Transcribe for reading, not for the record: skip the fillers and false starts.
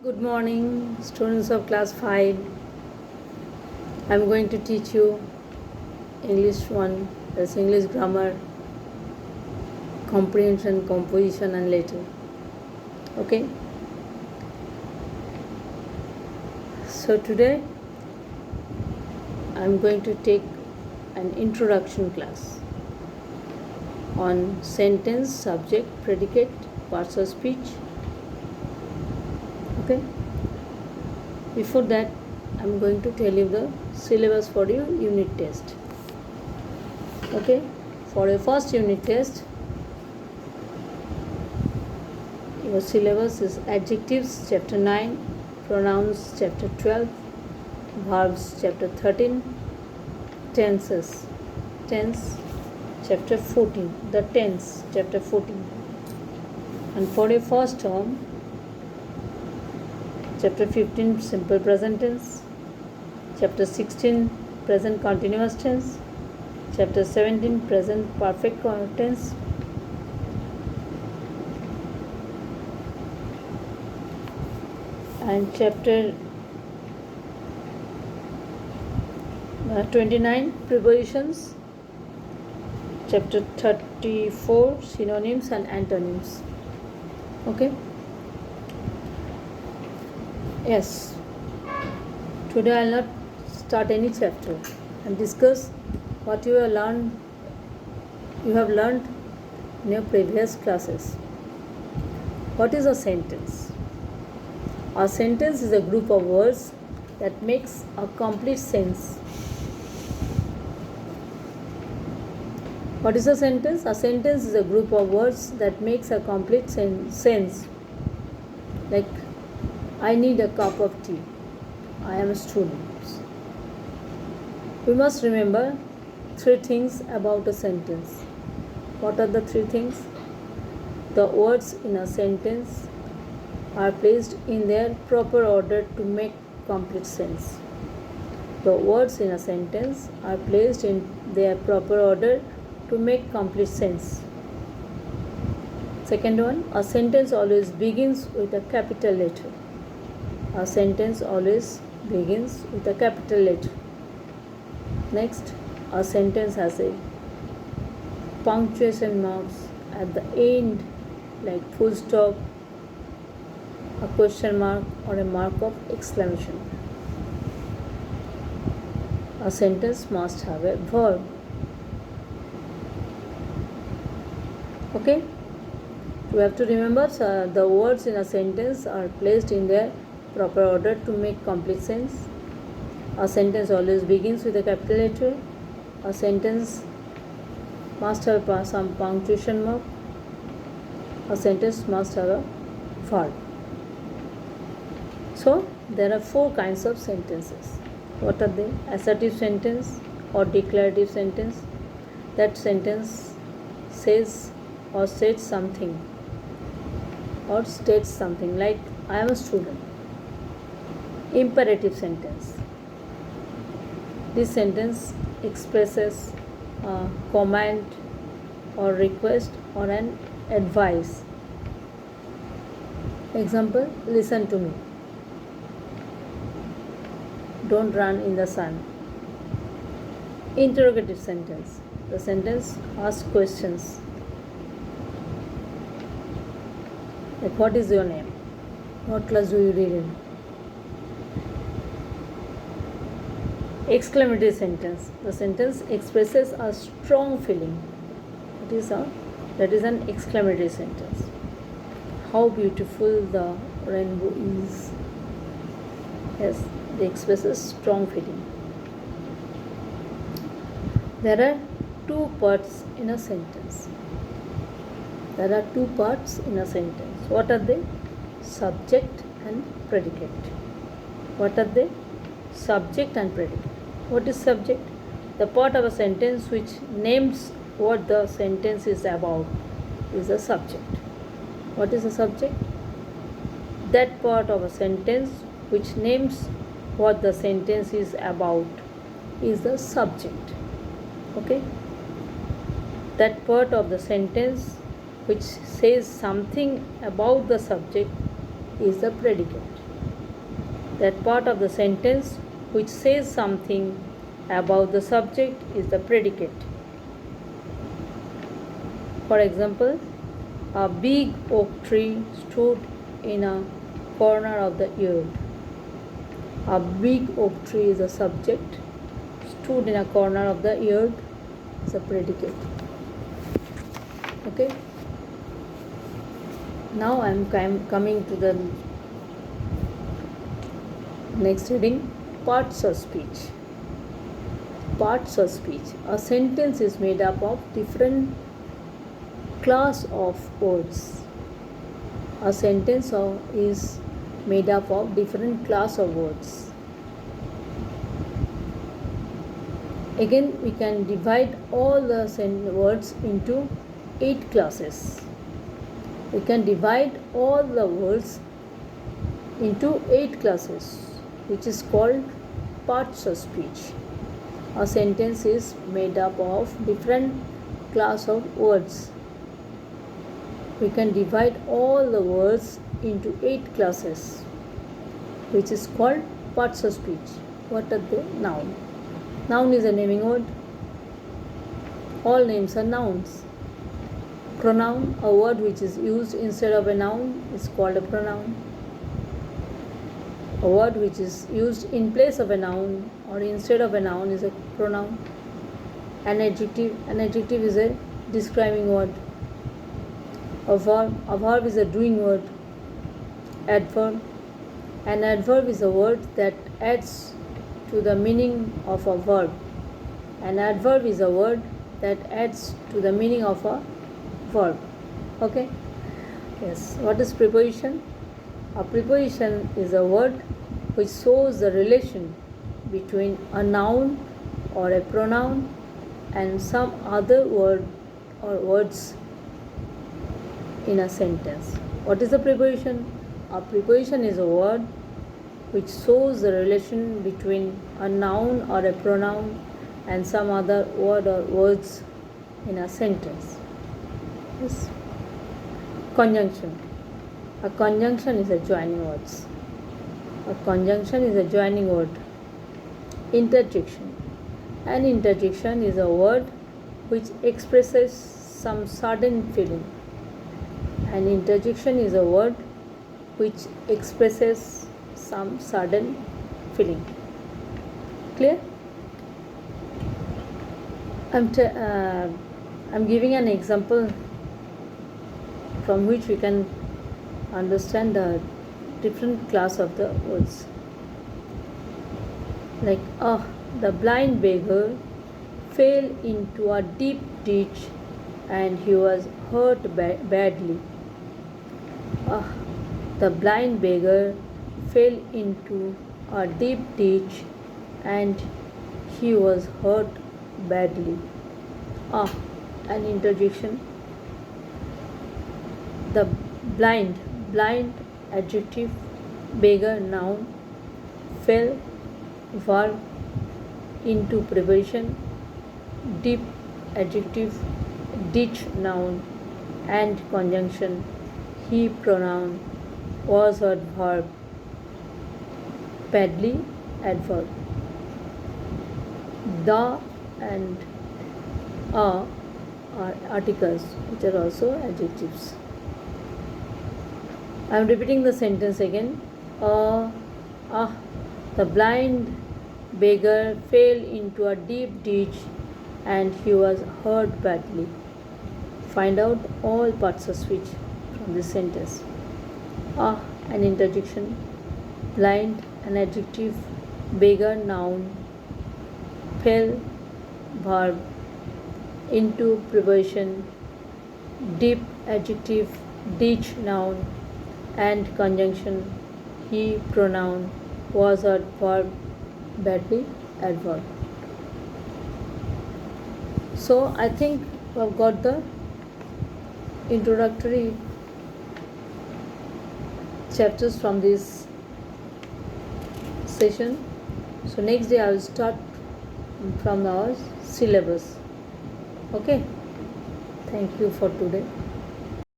Good morning, students of class 5. I am going to teach you English 1, that's English grammar, comprehension, composition, and letter. Okay? So, today I am going to take an introduction class on sentence, subject, predicate, parts of speech. Okay? Before that, I am going to tell you the syllabus for your unit test. Okay, for your first unit test, your syllabus is adjectives chapter 9, pronouns chapter 12, verbs chapter 13, tenses, tense chapter 14, the tense chapter 14. And for your first term, chapter 15 simple present tense, chapter 16 present continuous tense, chapter 17 present perfect tense, and chapter 29 prepositions, chapter 34 synonyms and antonyms. Okay, yes, today I'll not start any chapter and discuss what you have learned in your previous classes. What is a sentence? A sentence is a group of words that makes a complete sense. What is a sentence? A sentence is a group of words that makes a complete sense. Like, I need a cup of tea. I am a student. We must remember 3 things about a sentence. What are the 3 things? The words in a sentence are placed in their proper order to make complete sense. The words in a sentence are placed in their proper order to make complete sense. Second one, a sentence always begins with a capital letter. A sentence always begins with a capital letter. Next, a sentence has a punctuation marks at the end, like full stop, a question mark, or a mark of exclamation. A sentence must have a verb. Okay, you have to remember the words in a sentence are placed in their proper order to make complete sense. A sentence always begins with a capital letter. A sentence must have some punctuation mark. A sentence must have a verb. So, there are 4 kinds of sentences. What are they? Assertive sentence or declarative sentence. That sentence says or states something like, I am a student. Imperative sentence. This sentence expresses a command or request or an advice. Example, listen to me. Don't run in the sun. Interrogative sentence. The sentence asks questions. Like, what is your name? What class do you read in? Exclamatory sentence. The sentence expresses a strong feeling. That is an exclamatory sentence. How beautiful the rainbow is. Yes, it expresses strong feeling. There are 2 parts in a sentence. What are they? Subject and predicate. What are they? Subject and predicate. What is subject? The part of a sentence which names what the sentence is about is a subject. What is a subject? That part of a sentence which names what the sentence is about is the subject. Okay? That part of the sentence which says something about the subject is the predicate. That part of the sentence which says something about the subject is the predicate. For example, a big oak tree stood in a corner of the yard. A big oak tree is a subject. Stood in a corner of the yard is a predicate. Okay. Now I am coming to the next heading, parts of speech. Parts of speech. A sentence is made up of different class of words. A sentence is made up of different class of words. Again, we can divide all the words into 8 classes. We can divide all the words into 8 classes, which is called parts of speech. A sentence is made up of different class of words. We can divide all the words into 8 classes, which is called parts of speech. What are they? Noun. Noun is a naming word. All names are nouns. Pronoun, a word which is used instead of a noun, is called a pronoun. A word which is used in place of a noun or instead of a noun is a pronoun. An adjective is a describing word. A verb is a doing word. Adverb, an adverb is a word that adds to the meaning of a verb. An adverb is a word that adds to the meaning of a verb. Okay? Yes. What is preposition? A preposition is a word which shows the relation between a noun or a pronoun and some other word or words in a sentence. What is a preposition? A preposition is a word which shows the relation between a noun or a pronoun and some other word or words in a sentence. Yes. Conjunction. A conjunction is a joining words. A conjunction is a joining word. Interjection. An interjection is a word which expresses some sudden feeling. An interjection is a word which expresses some sudden feeling. Clear? I'm giving an example from which we can understand the different class of the words. Like, the blind beggar fell into a deep ditch and he was hurt badly. The blind beggar fell into a deep ditch and he was hurt badly. An interjection. The blind adjective, beggar noun, fell verb, into preposition, deep adjective, ditch noun, and conjunction, he pronoun, was or verb, badly adverb. The and are articles which are also adjectives. I am repeating the sentence again. The blind beggar fell into a deep ditch and he was hurt badly. Find out all parts of speech from this sentence. An interjection. Blind, an adjective. Beggar, noun. Fell, verb. Into, preposition. Deep, adjective. Ditch, noun. And conjunction, he, pronoun. Was or verb, badly adverb. So I think we have got the introductory chapters from this session. So next day I will start from our syllabus. Okay. Thank you for today.